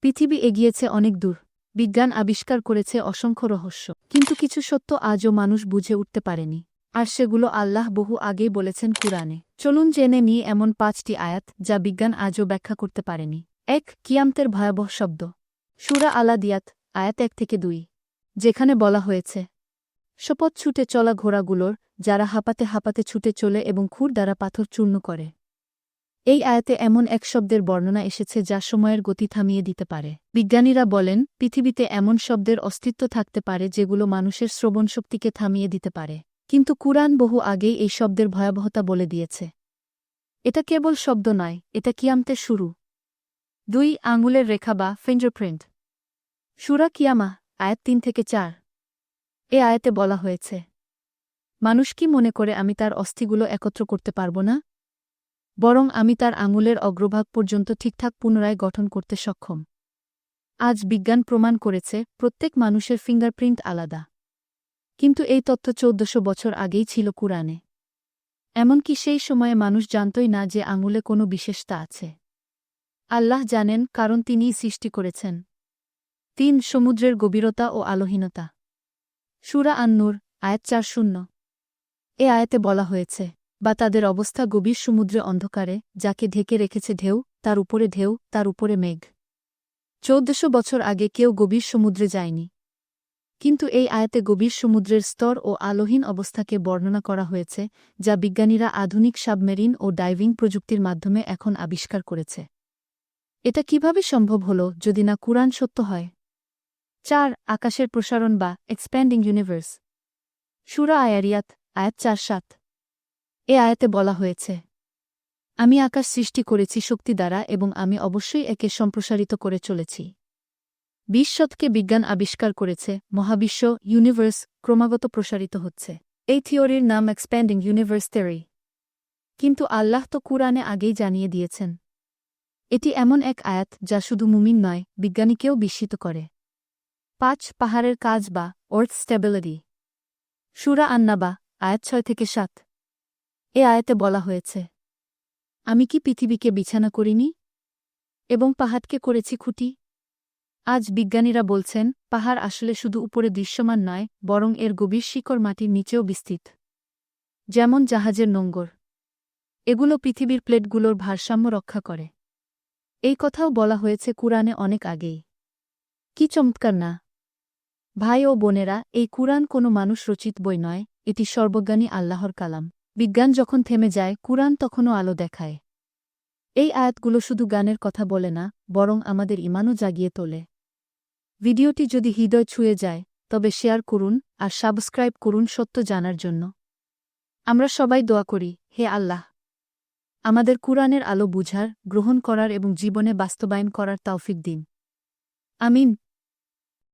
পৃথিবী এগিয়েছে অনেক দূর, বিজ্ঞান আবিষ্কার করেছে অসংখ্য রহস্য, কিন্তু কিছু সত্য আজও মানুষ বুঝে উঠতে পারেনি। আর সেগুলো আল্লাহ বহু আগেই বলেছেন কুরআনে। চলুন জেনে নিই এমন ৫টি আয়াত যা বিজ্ঞান আজও ব্যাখ্যা করতে পারেনি। ১. কিয়ামতের ভয়াবহ শব্দ। সূরা আল-আদিয়াত, আয়াত ১-২, যেখানে বলা হয়েছে, শপথ ছুটে চলা ঘোড়াগুলোর, যারা হাঁপাতে হাঁপাতে ছুটে চলে এবং খুর দ্বারা পাথর চূর্ণ করে। এই আয়াতে এমন এক শব্দের বর্ণনা এসেছে যা সময়ের গতি থামিয়ে দিতে পারে। বিজ্ঞানীরা বলেন, পৃথিবীতে এমন শব্দের অস্তিত্ব থাকতে পারে যেগুলো মানুষের শ্রবণশক্তিকে থামিয়ে দিতে পারে। কিন্তু কুরআন বহু আগেই এই শব্দের ভয়াবহতা বলে দিয়েছে। এটা কেবল শব্দ নয়, এটা কিয়ামতের শুরু। ২. আঙুলের রেখা বা ফিঙ্গারপ্রিন্ট। সূরা কিয়ামা, আয়াত ৩-৪। এ আয়াতে বলা হয়েছে, মানুষ কি মনে করে আমি তার অস্থিগুলো একত্র করতে পারব না? বরং আমি তার আঙুলের অগ্রভাগ পর্যন্ত ঠিকঠাক পুনরায় গঠন করতে সক্ষম। আজ বিজ্ঞান প্রমাণ করেছে, প্রত্যেক মানুষের ফিঙ্গারপ্রিন্ট আলাদা। কিন্তু এই তথ্য ১৪০০ বছর আগেই ছিল কুরআনে। এমনকি সেই সময়ে মানুষ জানতই না যে আঙুলে কোনো বিশেষতা আছে। আল্লাহ জানেন, কারণ তিনিই সৃষ্টি করেছেন। ৩. সমুদ্রের গভীরতা ও আলোহীনতা। সূরা আন-নূর, আয়াত ৪-০। এ আয়াতে বলা হয়েছে, বা তাদের অবস্থা গভীর সমুদ্রে অন্ধকারে, যাকে ঢেকে রেখেছে ঢেউ, তার উপরে ঢেউ, তার উপরে মেঘ। ১৪০০ বছর আগে কেউ গভীর সমুদ্রে যায়নি। কিন্তু এই আয়াতে গভীর সমুদ্রের স্তর ও আলোহীন অবস্থাকে বর্ণনা করা হয়েছে, যা বিজ্ঞানীরা আধুনিক সাবমেরিন ও ডাইভিং প্রযুক্তির মাধ্যমে এখন আবিষ্কার করেছে। এটা কিভাবে সম্ভব হল যদি না কুরআন সত্য হয়? ৪. আকাশের প্রসারণ বা এক্সপ্যান্ডিং ইউনিভার্স। সূরা আয়ারিয়াত, আয়াত ৪-৭। এ আয়াতে বলা হয়েছে, আমি আকাশ সৃষ্টি করেছি শক্তি দ্বারা এবং আমি অবশ্যই একে সম্প্রসারিত করে চলেছি। ২০ শতকে বিজ্ঞান আবিষ্কার করেছে, মহাবিশ্ব, ইউনিভার্স ক্রমাগত প্রসারিত হচ্ছে। এই থিওরির নাম এক্সপ্যান্ডিং ইউনিভার্স থিওরি। কিন্তু আল্লাহ তো কুরআনে আগেই জানিয়ে দিয়েছেন। এটি এমন এক আয়াত যা শুধু মুমিন নয়, বিজ্ঞানীকেও বিস্মিত করে। ৫. পাহাড়ের কাজ বা আর্থ স্ট্যাবিলিটি। সূরা আন-নাবা, আয়াত ৬-৭। এ আয়াতে বলা হয়েছে, আমি কি পৃথিবীকে বিছানা করিনি? এবং পাহাড়কে করেছি খুঁটি? আজ বিজ্ঞানীরা বলছেন, পাহাড় আসলে শুধু উপরে দৃশ্যমান নয়, বরং এর গভীর শিকড় মাটির নিচেও বিস্তৃত। যেমন জাহাজের নোঙর। এগুলো পৃথিবীর প্লেটগুলোর ভারসাম্য রক্ষা করে। এই কথাও বলা হয়েছে কুরআনে অনেক আগেই। কি চমৎকার না? ভাই ও বোনেরা, এই কুরআন কোনো মানুষ রচিত বই নয়, এটি সর্বজ্ঞানী আল্লাহর কালাম। বিজ্ঞান যখন থেমে যায়, কুরআন তখনও আলো দেখায়। এই আয়াতগুলো শুধু গানের কথা বলে না, বরং আমাদের ঈমানও জাগিয়ে তোলে। ভিডিওটি যদি হৃদয় ছুঁয়ে যায়, তবে শেয়ার করুন আর সাবস্ক্রাইব করুন সত্য জানার জন্য। আমরা সবাই দোয়া করি, হে আল্লাহ, আমাদের কুরআনের আলো বুঝার, গ্রহণ করার এবং জীবনে বাস্তবায়ন করার তৌফিক দিন। আমিন।